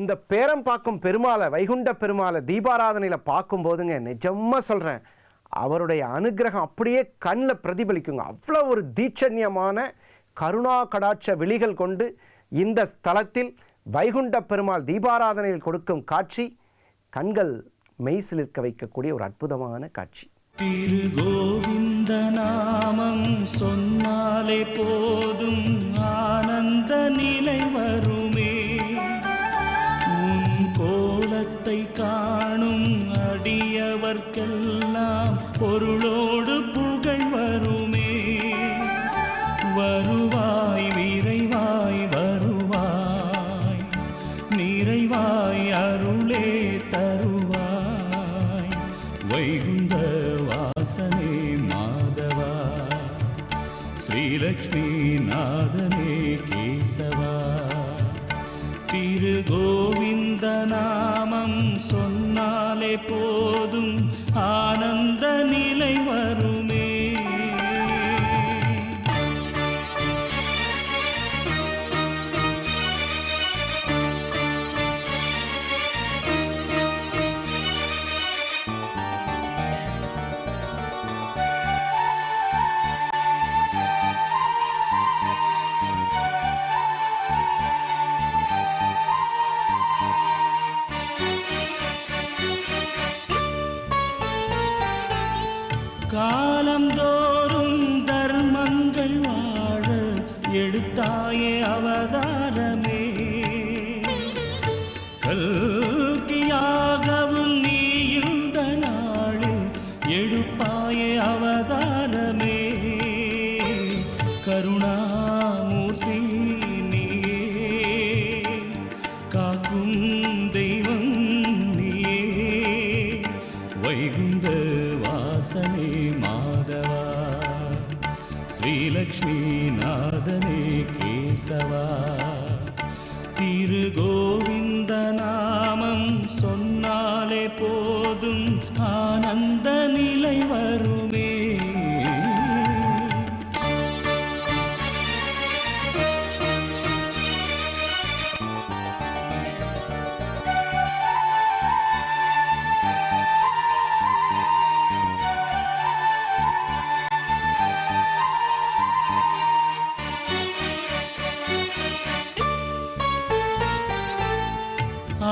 இந்த பேரம்பாக்கம் பெருமாளை, வைகுண்ட பெருமாளை தீபாராதனையில் பார்க்கும்போதுங்க, நிஜமாக சொல்கிறேன், அவருடைய அனுகிரகம் அப்படியே கண்ணில் பிரதிபலிக்குங்க. அவ்வளோ ஒரு தீட்சண்யமான கருணா கடாட்ச விழிகள் கொண்டு இந்த ஸ்தலத்தில் வைகுண்ட பெருமாள் தீபாராதனையில் கொடுக்கும் காட்சி கண்கள் மெய்சிலிருக்க வைக்கக்கூடிய ஒரு அற்புதமான காட்சி. திரு கோவிந்த நாமம் சொன்னாலே போதும் ஆனந்த நிலை வருமே. உன் கோலத்தை காணும் அடியவர்க்கெல்லாம் பொருளோடு புகழ் வருமே. வருவாய் விரைவாய் வருவாய், நிறைவாய் அருளே தருவாய். வைகுந்த வாசனே மாதவா, ஸ்ரீலக்ஷ்மி நாதனே கேசவா. திரு கோவிந்த நாமம் சொன்னாலே போதும் ஆனந்த நிலை வருமே. காலந்தோறும் தர்மங்கள் வாழ எடுத்தாயே அவதாரமே. கல்கியாகவும் நீ இந்த நாளில் எடுப்பாயே அவதாரமே. கருணாமூர்த்தி நீயே, காக்கும் தெய்வம் நீயே. வைகுந்த வாசனே மாதவா, ஸ்ரீலக்ஷ்மி நாதனே கேசவா. திரு கோவிந்த நாமம் சொன்னாலே போதும் ஆனந்த நிலை வருமே.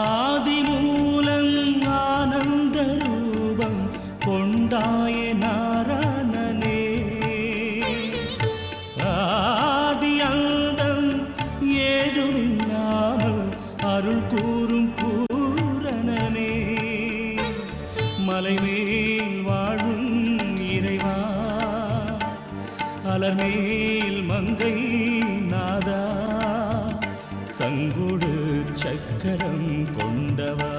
ஆதிமூலம் ஆனந்த ரூபம் கொண்டாயே நாராயணனே. ஆதி அந்தம் ஏதுமில்லாமல் அருள் கூறும் பூரணனே. மலைமேல் வாழும் இறைவா, அலர்மேல் மங்கை நாதா. சங்குடு சக்கரம் கொண்டவா,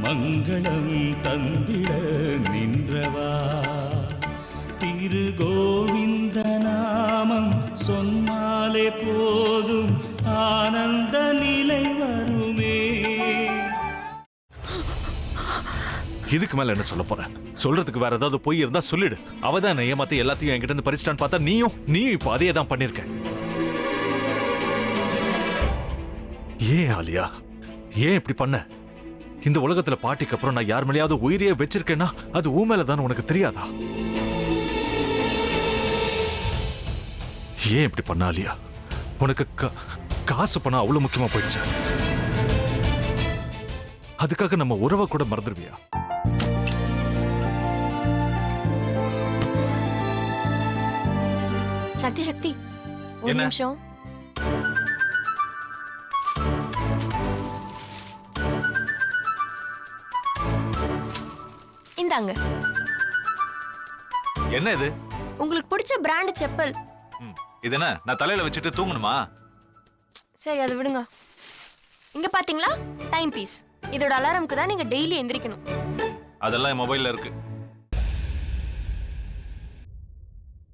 மங்களம் தந்திட நின்றவா. திரு கோவிந்த நாமம் சொன்னாலே போதும் ஆனந்த நிலை வருமே. இதுக்கு மேல என்ன சொல்ல போற? சொல்றதுக்கு வேற ஏதாவது போய் இருந்தா சொல்லிடு. அவதான் ஏமாத்தி எல்லாத்தையும் என்கிட்ட இருந்து பறிச்சிட்டான்னு பார்த்தா நீயும் இப்ப அதே தான் பண்ணிருக்க. ஏன் ஆலியா, ஏன் இப்படி பண்ண? இந்த உலகத்துல பாட்டிக்கு அப்புறம் நான் யார் மேலேயாவது உயிரையே வச்சிருக்கேன்னா அது ஊ மேலதான் உனக்கு தெரியாதா? ஏன் இப்படி பண்ண ஆலியா? உனக்கு காசு பணம் அவ்வளவு முக்கியமா போயிடுச்சு. அதுக்காக நம்ம உறவை கூட மறந்துடுவியா? சக்தி சக்தி, ஒரு நிமிஷம். இந்தாங்க. என்ன இது? உங்களுக்கு பிடிச்ச பிராண்ட் செப்பல். இது என்ன நான் தலையில வச்சுட்டு தூங்கணுமா? சரி, அதை விடுங்க. இங்க பாத்தீங்களா, டைம் பீஸ். இதோட அலாரம்க்கு தான் நீங்க டெய்லி எந்திரிக்கணும். அதெல்லாம் என் மொபைல்ல இருக்கு.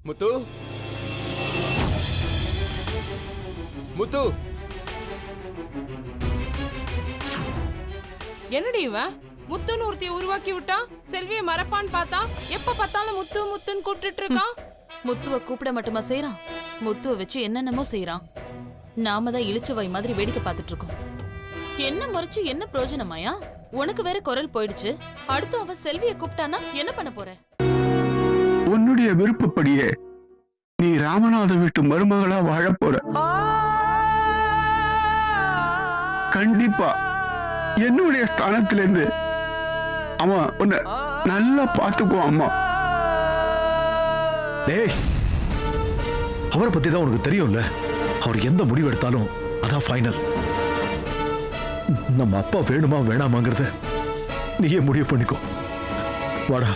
முத்து, முத்து, என்னடி இவன் முத்துன்னு ஒருத்திய உருவாக்கி விட்டான். செல்விய மறப்பான்னு பார்த்தா எப்ப பார்த்தாலும் முத்து முத்துன்னு கூப்பிட்டு இருக்கான். முத்துவ கூப்பிட மட்டுமா செய்யறான், முத்துவ வச்சு என்னென்னமோ செய்யறான். நாம தான் இழிச்சவாய் மாதிரி வேடிக்கை பார்த்துட்டு இருக்கோம். என்ன முறைச்சு என்ன பிரயோஜனமாயா? உனக்கு வேற குரல் போயிடுச்சு. அடுத்து அவ செல்விய கூப்பிட்டானா என்ன பண்ண போற? உன்னுடைய விருப்பப்படியே நீ ராமநாத வீட்டு மருமகளா வாழ போற. கண்டிப்பா என்னுடைய ஸ்தானத்திலிருந்து அவன் உன்னை நல்லா பார்த்துக்குவான் அம்மா. டேய், அவரை பத்தி தான் உனக்கு தெரியும்ல. அவர் எந்த முடிவு எடுத்தாலும் அதான் ஃபைனல். நம்ம அப்பா வேணுமா வேணாமாங்கிறத நீயே முடிவு பண்ணிக்கோ. வாடா.